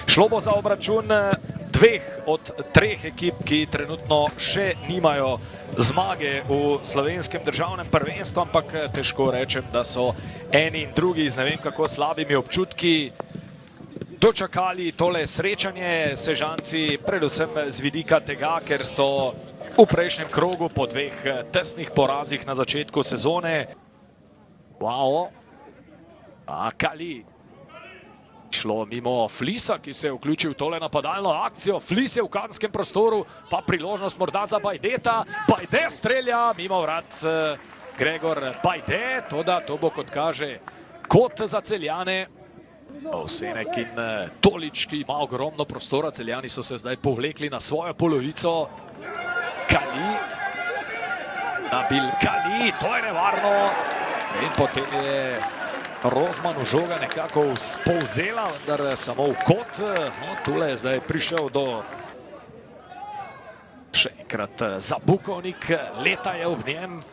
Šlo bo za obračun dveh od treh ekip, ki trenutno še nimajo zmage v slovenskem državnem prvenstvu, ampak težko rečem, da so eni in drugi z ne vem kako slabimi občutki dočakali tole srečanje. Sežanci predvsem z vidika tega, ker so v prejšnjem krogu po dveh tesnih porazih na začetku sezone. Wow, Kali. Šlo mimo Flisa, ki se je vključil v tole napadalno akcijo. Flis je v kazenskem prostoru, pa priložnost morda za Bajdeta. Bajde strelja mimo vrat Gregor Bajde, toda to bo, kot kaže, kot za Celjane. Ovsenek in Tolič, ki ima ogromno prostora. Celjani so se zdaj povlekli na svojo polovico. Kali. Nabil Kali, to je nevarno. In potem je Rozmanu žoga nekako povzela, vendar samo v kot. No, tule je zdaj prišel do še enkrat Zabukovnik, leta je ob njem.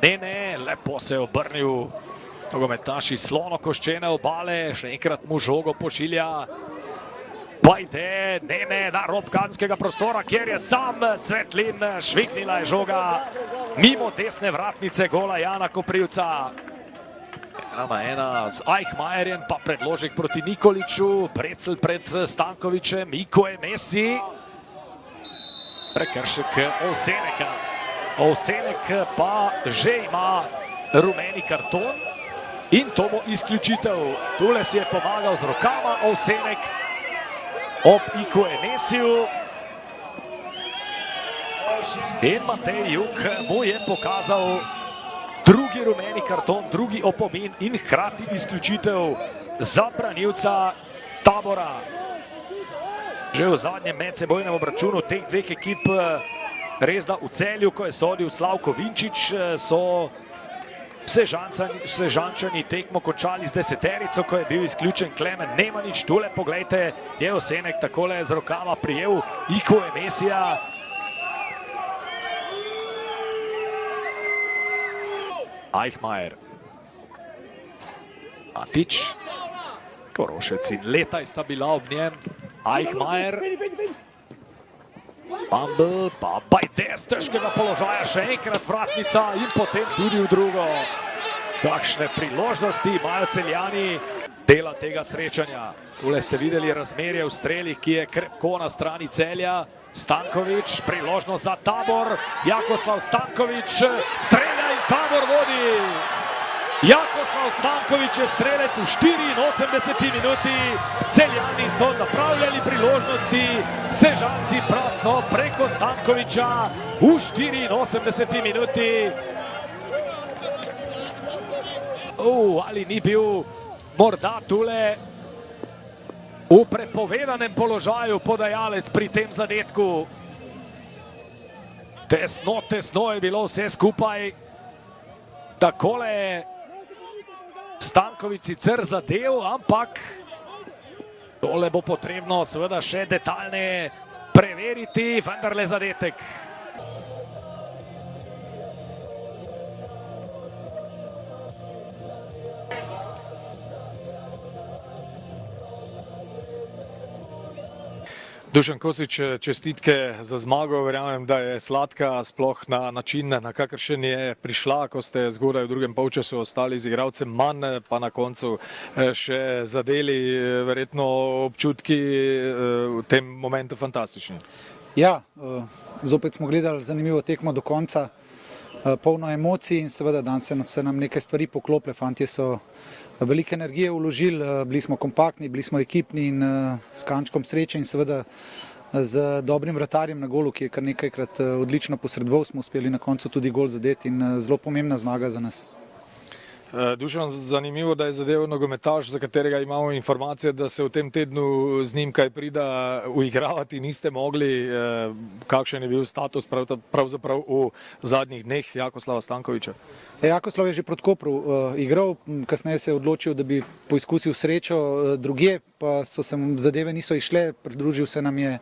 Ne, lepo se je obrnil nogometaš iz Slonokoščene obale, še enkrat mu žogo pošilja Bajde, ne, na rob kazenskega prostora, kjer je sam Svetlin, šviknila je žoga mimo desne vratnice gola Jana Koprivca. 1-1 z Eichmajerjem, pa predložek proti Nikoliču, Brecelj pred Stankovičem, Iko je Messi. Prekršek Ovseneka. Ovsenek pa že ima rumeni karton in to bo izključitev. Tule si je pomagal z rokama Ovsenek ob Iko je Messiju. In Matej Jug mu je pokazal drugi rumeni karton, drugi opomin in hkrati izključitev za branilca Tabora. Že v zadnjem medsebojnem obračunu teh dveh ekip, res da v Celju, ko je sodil Slavko Vinčič, so Sežančani tekmo končali z deseterico, ko je bil izključen Klemen Nemanič. Tule, poglejte, je Ovsenek takole z rokama prijel Iko je Messija. Eichmajer, Matič, Korošec in Letaj sta bila ob njem. Eichmajer, Bambl, pa Bajde z težkega položaja, še enkrat vratnica in potem tudi v drugo. Kakšne priložnosti imajo Celjani dela tega srečanja. Tule ste videli razmerje v strelih, ki je krepko na strani Celja. Stankovič, priložnost za Tabor, Jakoslav Stankovič, strelja in Tabor vodi. Jakoslav Stankovič je strelec v 84 minuti, Celjani so zapravljali priložnosti, Sežanci prav so preko Stankoviča v 84 minuti. Ali ni bil morda tule v prepovedanem položaju podajalec pri tem zadetku. Tesno je bilo vse skupaj. Takole je Stankovič sicer zadev, ampak tole bo potrebno seveda še detaljneje preveriti, vendarle zadetek. Dušan Kosič, čestitke za zmago. Verjamem, da je sladka, sploh na način, na kakršen je prišla, ko ste zgodaj v drugem polčasu ostali z igralcem manj, pa na koncu še zadeli. Verjetno občutki v tem momentu fantastični. Ja, zopet smo gledali zanimivo tekmo do konca, polno emocij in seveda danes se nam nekaj stvari poklopile. Fantje so veliko energije vložili, bili smo kompaktni, bili smo ekipni in s kančkom sreče in seveda z dobrim vratarjem na golu, ki je kar nekajkrat odlično posredoval, smo uspeli na koncu tudi gol zadeti in zelo pomembna zmaga za nas. Dušan, zanimivo, da je zadev nogometaš, za katerega imamo informacije, da se v tem tednu z njim kaj prida uigravati, niste mogli. Kakšen je bil status pravzaprav v zadnjih dneh Jakoslava Stankoviča? Jakoslav je že proti Kopru igral, kasneje se je odločil, da bi poizkusil srečo drugje, pa so se mu zadeve niso išle, pridružil se nam je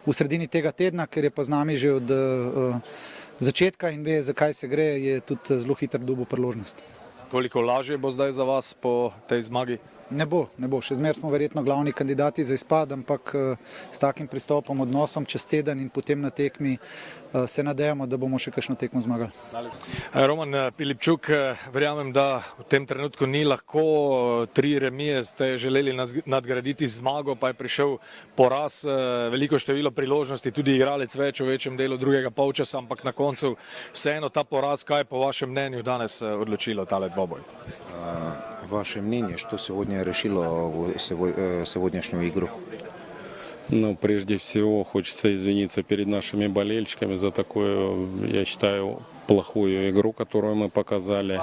v sredini tega tedna, ker je pa z nami že od začetka in ve, zakaj se gre, je tudi zelo hitro dobil priložnost. Koliko lažje bo zdaj za vas po tej zmagi? Ne bo. Še zmeraj smo verjetno glavni kandidati za izpad, ampak s takim pristopom, odnosom čez teden in potem na tekmi se nadejamo, da bomo še kakšno tekmo zmagali. Roman Pilipčuk, verjamem, da v tem trenutku ni lahko. 3 remije ste želeli nadgraditi zmago, pa je prišel poraz. Veliko število priložnosti, tudi igralec več v večjem delu drugega polčasa, ampak na koncu vseeno ta poraz, kaj je po vašem mnenju danes odločilo tale dvoboj? Ваше мнение, что сегодня решило сегодняшнюю игру? Ну, прежде всего, хочется извиниться перед нашими болельщиками за такую, я считаю, плохую игру, которую мы показали.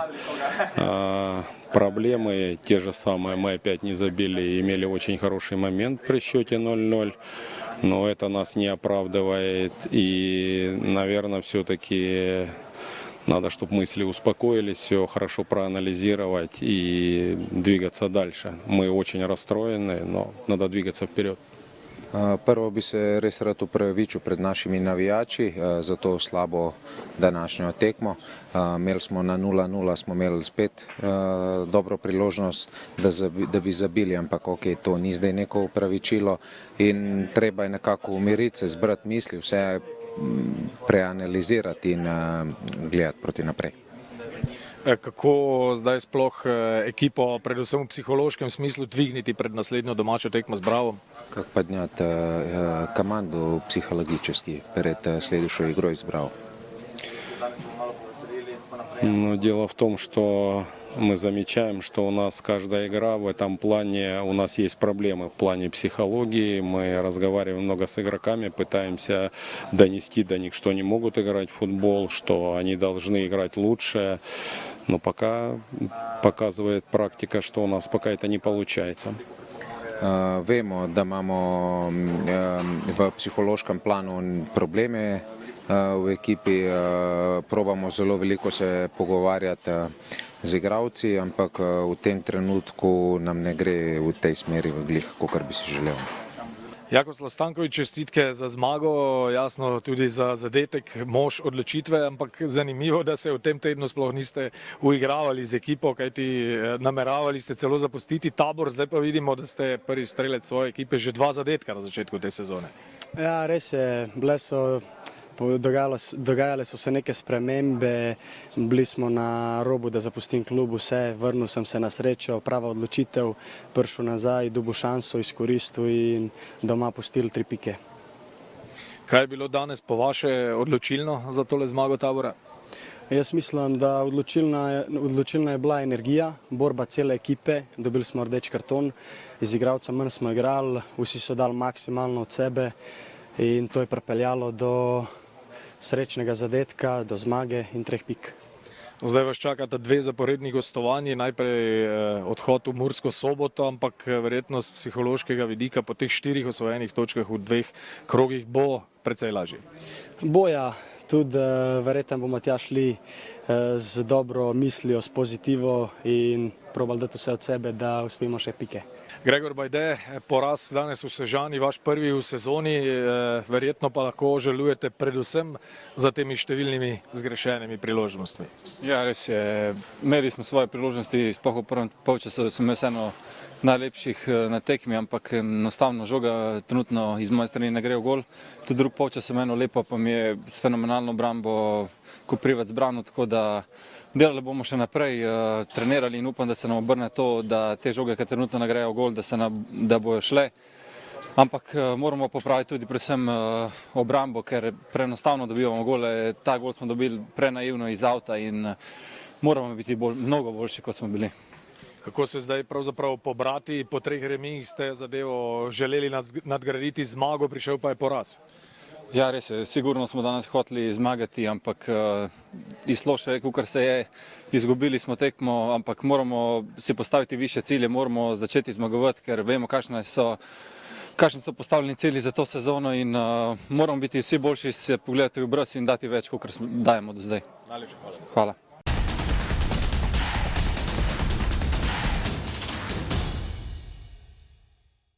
Проблемы те же самые, мы опять не забили, имели очень хороший момент при счете 0-0, но это нас не оправдывает, и, наверное, все-таки надо, чтобы мысли успокоились, все хорошо проанализировать и двигаться дальше. Мы очень расстроены, но надо двигаться вперед. Prvo bi se res rad opravičil pred našimi navijači za to slabo današnjo tekmo. Imeli smo na 0-0, smo imeli spet dobro priložnost, da bi zabili, ampak ok, to ni zdaj neko opravičilo in treba je nekako umiriti se, zbrati misli, vse preanalizirati in gledati proti naprej. Kako zdaj sploh ekipo, predvsem v psihološkem smislu, dvigniti pred naslednjo domačo tekmo z Bravom? Как поднять команду психологически перед следующей игрой с Браво? Но дело в том, что мы замечаем, что у нас каждая игра в этом плане, у нас есть проблемы в плане психологии. Мы разговариваем много с игроками, пытаемся донести до них, что они могут играть в футбол, что они должны играть лучше. Но пока показывает практика, что у нас пока это не получается. Vemo, da imamo v psihološkem planu probleme v ekipi, probamo zelo veliko se pogovarjati z igralci, ampak v tem trenutku nam ne gre v tej smeri v glih, kakor bi si želel. Jakoslav Stanković, čestitke za zmago, jasno tudi za zadetek, mož odločitve, ampak zanimivo, da se v tem tednu sploh niste uigravali z ekipo, kajti nameravali ste celo zapustiti Tabor, zdaj pa vidimo, da ste prvi strelec svoje ekipe, že 2 zadetka na začetku te sezone. Ja, res je, dogajale so se neke spremembe, bili smo na robu, da zapustim klub, vse, vrnil sem se na srečo, prava odločitev, prišel nazaj, dobil šanso, izkoristil in doma pustil 3 pike. Kaj je bilo danes po vaše odločilno za tole zmago Tabora? Jaz mislim, da odločilna je bila energija, borba cele ekipe, dobili smo rdeč karton, iz igralcev manj smo igrali, vsi so dali maksimalno od sebe in to je pripeljalo do srečnega zadetka, do zmage in 3 pik. Zdaj vas čakata 2 zaporedni gostovanji, najprej odhod v Mursko Soboto, ampak verjetno z psihološkega vidika po teh 4 osvojenih točkah v 2 krogih bo precej lažje. Boja, tudi verjetno bomo tja šli z dobro mislijo, s pozitivo in probali dati vse od sebe, da osvojimo še pike. Gregor Bajde, poraz danes v Sežani, vaš prvi v sezoni, verjetno pa lahko žalujete predvsem za temi številnimi zgrešenimi priložnostmi. Ja, res je. Imeli smo svoje priložnosti, sploh v prvem polčasu sem jaz eno najlepših na tekmi, ampak enostavno žoga trenutno iz moje strani ne gre v gol. Tudi drug polčas sem eno lepo, pa mi je s fenomenalno obrambo Koprivec branil, tako da delali bomo še naprej, trenirali in upam, da se nam obrne to, da te žoge, ki trenutno ne grejo v gol, da bojo šle. Ampak moramo popraviti tudi predvsem obrambo, ker preenostavno dobivamo gole. Ta gol smo dobili prenaivno iz avta in moramo biti mnogo boljši, kot smo bili. Kako se zdaj pravzaprav pobrati? Po 3 remijih ste zadevo želeli nadgraditi zmago, prišel pa je poraz. Ja, res je. Sigurno smo danes hoteli zmagati, ampak izšlo še, kakor se je, izgubili smo tekmo, ampak moramo si postaviti više cilje, moramo začeti zmagovati, ker vemo, kakšni so postavljeni cilji za to sezono in moramo biti vsi boljši, se pogledati v obraz in dati več, kakor dajemo do zdaj. Najlepša hvala. Hvala.